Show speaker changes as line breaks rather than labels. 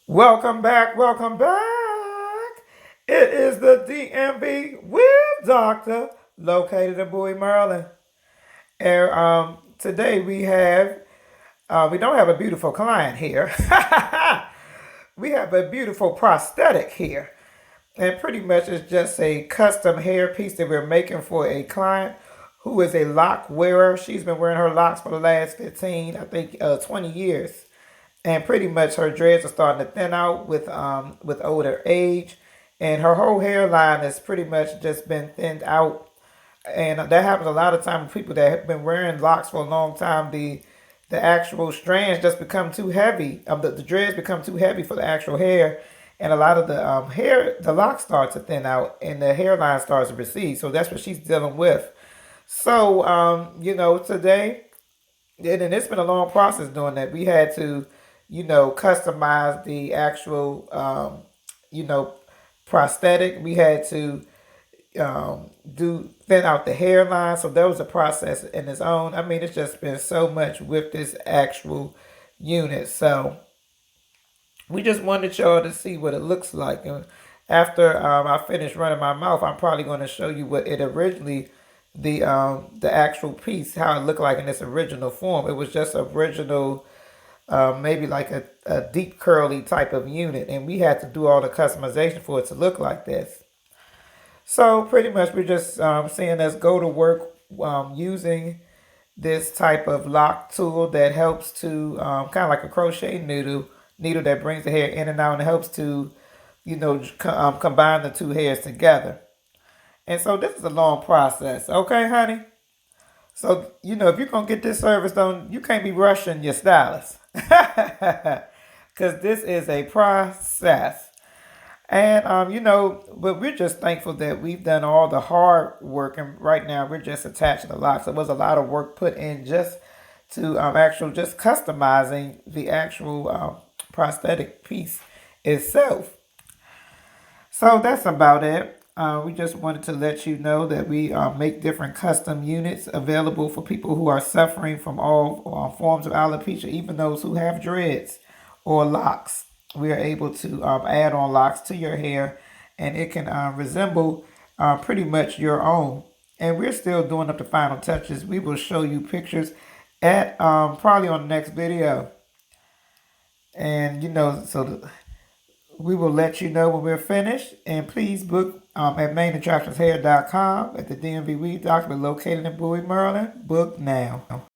Welcome back, welcome back. It is the DMV Wig Doctor located in Bowie, Maryland. And today we don't have a beautiful client here. We have a beautiful prosthetic here. And pretty much it's just a custom hair piece that we're making for a client who is a lock wearer. She's been wearing her locks for the last 20 years. And pretty much her dreads are starting to thin out with older age, and her whole hairline has pretty much just been thinned out. And that happens a lot of times with people that have been wearing locks for a long time. The actual strands just become too heavy. The dreads become too heavy for the actual hair, and a lot of the locks start to thin out, and the hairline starts to recede. So that's what she's dealing with. So today, and it's been a long process doing that. We had to customize the actual, prosthetic. We had to do thin out the hairline. So that was a process in its own. I mean, it's just been so much with this actual unit. So we just wanted y'all to see what it looks like. And after I finish running my mouth, I'm probably going to show you what it originally, the actual piece, how it looked like in its original form. It was just original, maybe like a deep curly type of unit, and we had to do all the customization for it to look like this. So pretty much we're just seeing us go to work using this type of lock tool that helps to kind of like a crochet needle that brings the hair in and out and helps to combine the two hairs together. And so this is a long process, okay, honey? So, if you're going to get this service done, you can't be rushing your stylist. Because this is a process. And, but we're just thankful that we've done all the hard work. And right now, we're just attaching the locks. There was a lot of work put in just to just customizing the actual prosthetic piece itself. So that's about it. We just wanted to let you know that we make different custom units available for people who are suffering from all forms of alopecia, even those who have dreads or locks. We are able to add on locks to your hair, and it can resemble pretty much your own. And we're still doing up the final touches. We will show you pictures at probably on the next video. And, we will let you know when we're finished. And please book at mainattractionshair.com at the DMV Weed Doctor, located in Bowie, Maryland. Book now.